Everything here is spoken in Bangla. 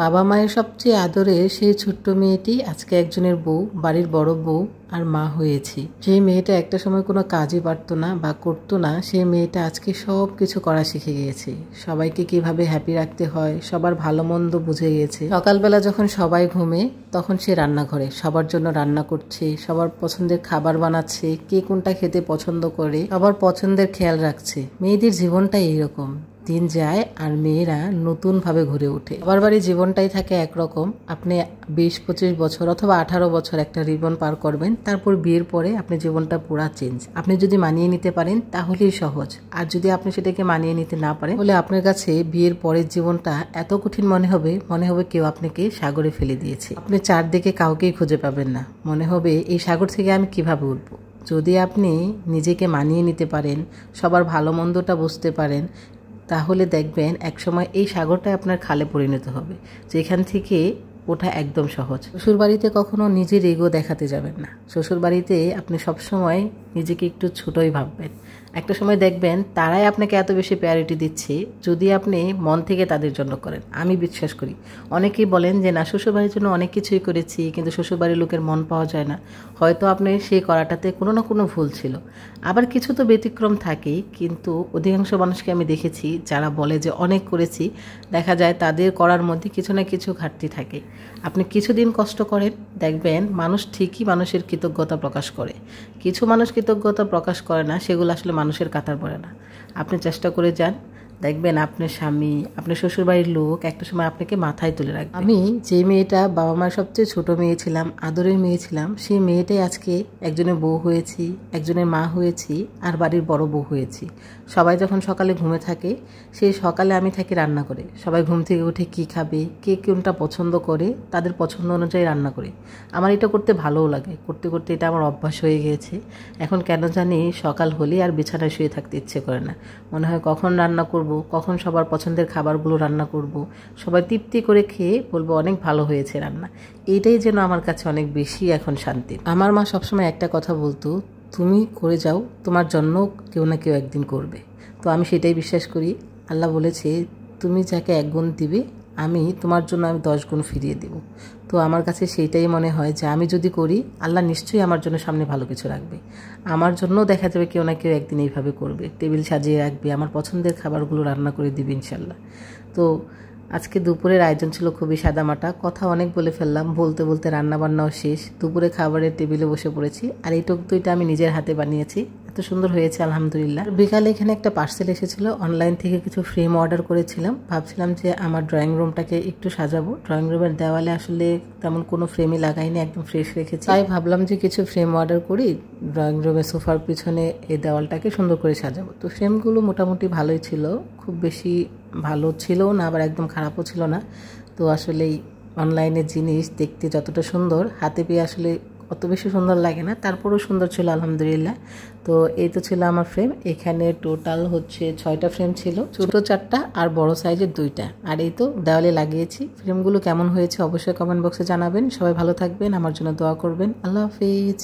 বাবা মায়ের সবচেয়ে আদরের সেই ছোট্ট মেয়েটি আজকে একজনের বউ, বাড়ির বড় বউ আর মা হয়েছি। যে মেয়েটা একটা সময় কোনো কাজই পারতো না বা করতো না, সেই মেয়েটা আজকে সব কিছু করা শিখে গিয়েছে। সবাইকে কিভাবে হ্যাপি রাখতে হয়, সবার ভালো মন্দ বুঝে গিয়েছে। সকালবেলা যখন সবাই ঘুমে তখন সে রান্নাঘরে সবার জন্য রান্না করছে, সবার পছন্দের খাবার বানাচ্ছে, কে কোনটা খেতে পছন্দ করে সবার পছন্দের খেয়াল রাখছে। মেয়েদের জীবনটাই এইরকম, দিন যায় আর মেয়েরা নতুনভাবে ঘুরে ওঠে। সবার বাড়ির জীবনটাই থাকে একরকম। আপনি 20-25 বছর অথবা 18 বছর একটা জীবন পার করবেন, তারপর বিয়ের পরে আপনি জীবনটা পুরা চেঞ্জ। আপনি যদি মানিয়ে নিতে পারেন তাহলেই সহজ, আর যদি আপনি সেটাকে মানিয়ে নিতে না পারেন তাহলে আপনার কাছে বিয়ের পরের জীবনটা এত কঠিন মনে হবে কেউ আপনাকে সাগরে ফেলে দিয়েছে। আপনি চারদিকে কাউকেই খুঁজে পাবেন না, মনে হবে এই সাগর থেকে আমি কিভাবে উঠবো। যদি আপনি নিজেকে মানিয়ে নিতে পারেন, সবার ভালো মন্দটা বুঝতে পারেন, তাহলে দেখবেন একসময় এই সাগরটাই আপনার খালে পরিণত হবে, যেখান থেকে ওঠা একদম সহজ। শ্বশুরবাড়িতে কখনো নিজের ইগো দেখাতে যাবেন না। শ্বশুরবাড়িতে আপনি সবসময় নিজেকে একটু ছোটই ভাববেন। একটা সময় দেখবেন তারাই আপনাকে এত বেশি প্রায়োরিটি দিচ্ছে যদি আপনি মন থেকে তাদের জন্য করেন। আমি বিশ্বাস করি, অনেকেই বলেন যে না, শ্বশুরবাড়ির জন্য অনেক কিছুই করেছি কিন্তু শ্বশুরবাড়ির লোকের মন পাওয়া যায় না। হয়তো আপনি সেই করাটাতে কোনো না কোনো ভুল ছিল, আবার কিছু তো ব্যতিক্রম থাকেই। কিন্তু অধিকাংশ মানুষকে আমি দেখেছি যারা বলে যে অনেক করেছি, দেখা যায় তাদের করার মধ্যে কিছু না কিছু ঘাটতি থাকে। আপনি কিছুদিন কষ্ট করেন, দেখবেন মানুষ ঠিকই মানুষের কৃতজ্ঞতা প্রকাশ করে। কিছু মানুষ কৃতজ্ঞতা প্রকাশ করে না, সেগুলো আসলে মানুষের কাতার পড়ে না। আপনি চেষ্টা করে যান, দেখবেন আপনার স্বামী, আপনার শ্বশুরবাড়ির লোক একটা সময় আপনাকে মাথায় তুলে রাখবে। আমি যে মেয়েটা বাবা মার সবচেয়ে ছোট মেয়ে ছিলাম, আদরের মেয়ে ছিলাম, সেই মেয়েটাই আজকে একজনের বউ হয়েছি, একজনের মা হয়েছি আর বাড়ির বড় বউ হয়েছি। সবাই যখন সকালে ঘুমে থাকে, সেই সকালে আমি থাকি রান্না করে। সবাই ঘুম থেকে উঠে কি খাবে, কে কোনটা পছন্দ করে, তাদের পছন্দ অনুযায়ী রান্না করে। আমার এটা করতে ভালোও লাগে, করতে করতে এটা আমার অভ্যাস হয়ে গিয়েছে। এখন কেন জানি সকাল হলে আর বিছানায় শুয়ে থাকতে ইচ্ছে করে না, মনে হয় কখন রান্না করব, কখন সবার পছন্দের খাবারগুলো রান্না করব, সবাই তৃপ্তি করে খেয়ে বলবো অনেক ভালো হয়েছে রান্না। এইটাই যেন আমার কাছে অনেক বেশি এখন শান্তি। আমার মা সবসময় একটা কথা বলতো, তুমি করে যাও, তোমার জন্য কেউ না কেউ একদিন করবে। তো আমি সেটাই বিশ্বাস করি। আল্লাহ বলেছে তুমি যাকে 1 গুণ দিবে, আমি তোমার জন্য 10 গুণ ফিরিয়ে দেব। তো আমার কাছে সেইটাই মনে হয় যে আমি যদি করি, আল্লাহ নিশ্চয়ই আমার জন্য সামনে ভালো কিছু রাখবে। আমার জন্য দেখা যাবে কেউ না কেউ একদিন এইভাবে করবে, টেবিল সাজিয়ে রাখবে, আমার পছন্দের খাবারগুলো রান্না করে দিবে ইনশাল্লাহ। তো আজকে দুপুরের আয়োজন ছিল খুবই সাদামাটা, কথা অনেক বলে ফেললাম, বলতে বলতে রান্নাবান্নাও শেষ। দুপুরে খাবারের টেবিলে বসে পড়েছি, আর এই টক দইটা আমি নিজের হাতে বানিয়েছি, এত সুন্দর হয়েছে আলহামদুলিল্লাহ। বিকালে এখানে একটা পার্সেল এসেছিল, অনলাইন থেকে কিছু ফ্রেম অর্ডার করেছিলাম। ভাবছিলাম যে আমার ড্রয়িং রুমটাকে একটু সাজাবো। ড্রয়িং রুমের দেওয়ালে আসলে তেমন কোনো ফ্রেমই লাগাইনি, একদম ফ্রেশ রেখেছি। তাই ভাবলাম যে কিছু ফ্রেম অর্ডার করি, ড্রয়িং রুমের সোফার পিছনে এই দেওয়ালটাকে সুন্দর করে সাজাবো। তো ফ্রেমগুলো মোটামুটি ভালোই ছিল, খুব বেশি ভালো ছিল না, আবার একদম খারাপও ছিল না। তো আসলেই অনলাইনের জিনিস দেখতে যতটা সুন্দর, হাতে পেয়ে আসলে অত বেশি সুন্দর লাগে না, তারপরেও সুন্দর ছিল আলহামদুলিল্লাহ। তো এই তো ছিল আমার ফ্রেম। এখানে টোটাল হচ্ছে 6টা ফ্রেম ছিল, ছোট 4টা আর বড় সাইজের 2টা। আর এই তো দেওয়ালে লাগিয়েছি। ফ্রেমগুলো কেমন হয়েছে অবশ্যই কমেন্ট বক্সে জানাবেন। সবাই ভালো থাকবেন, আমার জন্য দোয়া করবেন। আল্লাহ হাফেজ।